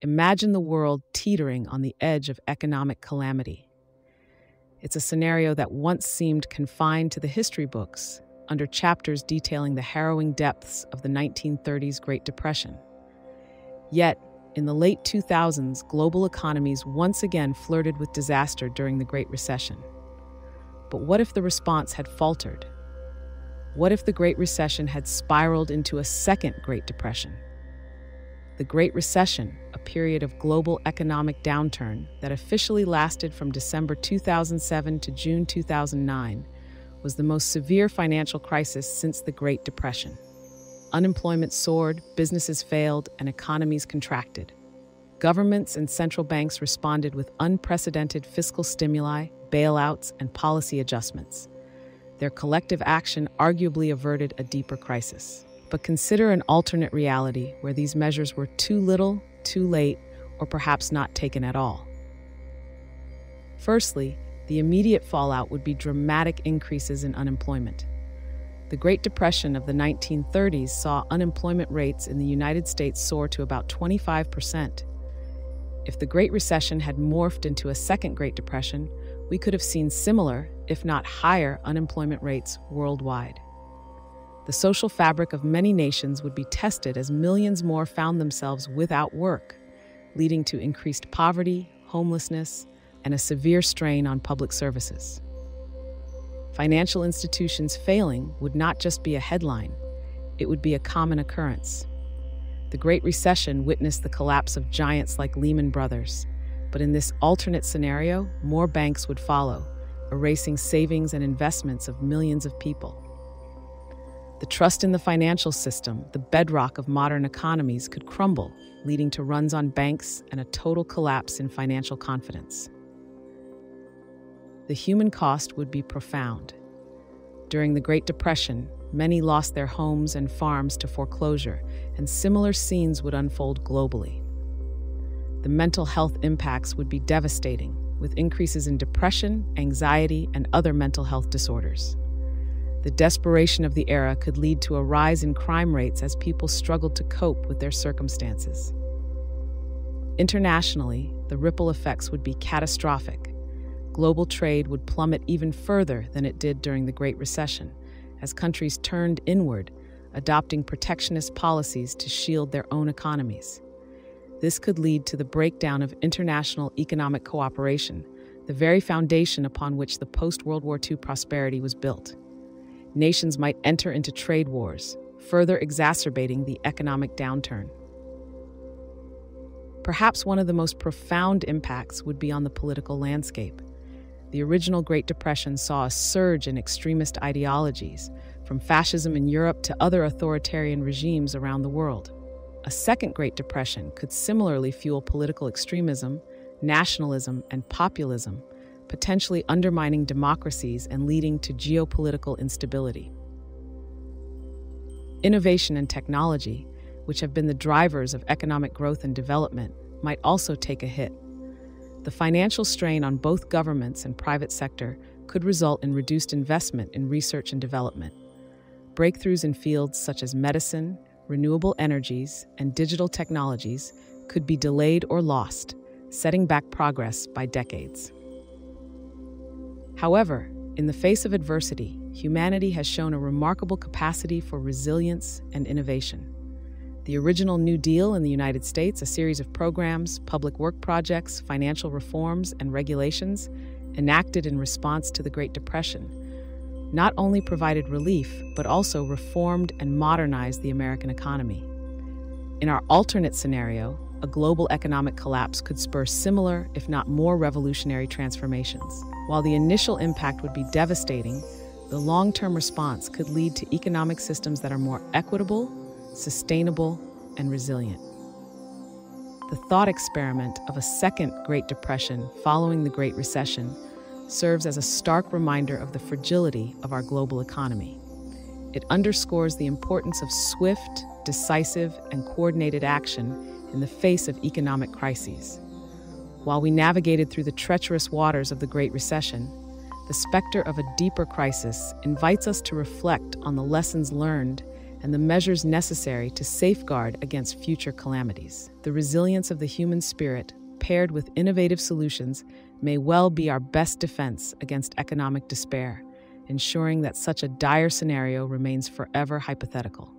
Imagine the world teetering on the edge of economic calamity. It's a scenario that once seemed confined to the history books, under chapters detailing the harrowing depths of the 1930s Great Depression. Yet, in the late 2000s, global economies once again flirted with disaster during the Great Recession. But what if the response had faltered? What if the Great Recession had spiraled into a second Great Depression? The Great Recession, a period of global economic downturn that officially lasted from December 2007 to June 2009, was the most severe financial crisis since the Great Depression. Unemployment soared, businesses failed, and economies contracted. Governments and central banks responded with unprecedented fiscal stimuli, bailouts, and policy adjustments. Their collective action arguably averted a deeper crisis. But consider an alternate reality where these measures were too little, too late, or perhaps not taken at all. Firstly, the immediate fallout would be dramatic increases in unemployment. The Great Depression of the 1930s saw unemployment rates in the United States soar to about 25%. If the Great Recession had morphed into a second Great Depression, we could have seen similar, if not higher, unemployment rates worldwide. The social fabric of many nations would be tested as millions more found themselves without work, leading to increased poverty, homelessness, and a severe strain on public services. Financial institutions failing would not just be a headline, it would be a common occurrence. The Great Recession witnessed the collapse of giants like Lehman Brothers, but in this alternate scenario, more banks would follow, erasing savings and investments of millions of people. The trust in the financial system, the bedrock of modern economies, could crumble, leading to runs on banks and a total collapse in financial confidence. The human cost would be profound. During the Great Depression, many lost their homes and farms to foreclosure, and similar scenes would unfold globally. The mental health impacts would be devastating, with increases in depression, anxiety, and other mental health disorders. The desperation of the era could lead to a rise in crime rates as people struggled to cope with their circumstances. Internationally, the ripple effects would be catastrophic. Global trade would plummet even further than it did during the Great Recession, as countries turned inward, adopting protectionist policies to shield their own economies. This could lead to the breakdown of international economic cooperation, the very foundation upon which the post-World War II prosperity was built. Nations might enter into trade wars, further exacerbating the economic downturn. Perhaps one of the most profound impacts would be on the political landscape. The original Great Depression saw a surge in extremist ideologies, from fascism in Europe to other authoritarian regimes around the world. A second Great Depression could similarly fuel political extremism, nationalism, and populism, potentially undermining democracies and leading to geopolitical instability. Innovation and technology, which have been the drivers of economic growth and development, might also take a hit. The financial strain on both governments and private sector could result in reduced investment in research and development. Breakthroughs in fields such as medicine, renewable energies, and digital technologies could be delayed or lost, setting back progress by decades. However, in the face of adversity, humanity has shown a remarkable capacity for resilience and innovation. The original New Deal in the United States, a series of programs, public work projects, financial reforms, and regulations enacted in response to the Great Depression, not only provided relief, but also reformed and modernized the American economy. In our alternate scenario, a global economic collapse could spur similar, if not more revolutionary transformations. While the initial impact would be devastating, the long-term response could lead to economic systems that are more equitable, sustainable, and resilient. The thought experiment of a second Great Depression following the Great Recession serves as a stark reminder of the fragility of our global economy. It underscores the importance of swift, decisive, and coordinated action in the face of economic crises. While we navigated through the treacherous waters of the Great Recession, the specter of a deeper crisis invites us to reflect on the lessons learned and the measures necessary to safeguard against future calamities. The resilience of the human spirit, paired with innovative solutions, may well be our best defense against economic despair, ensuring that such a dire scenario remains forever hypothetical.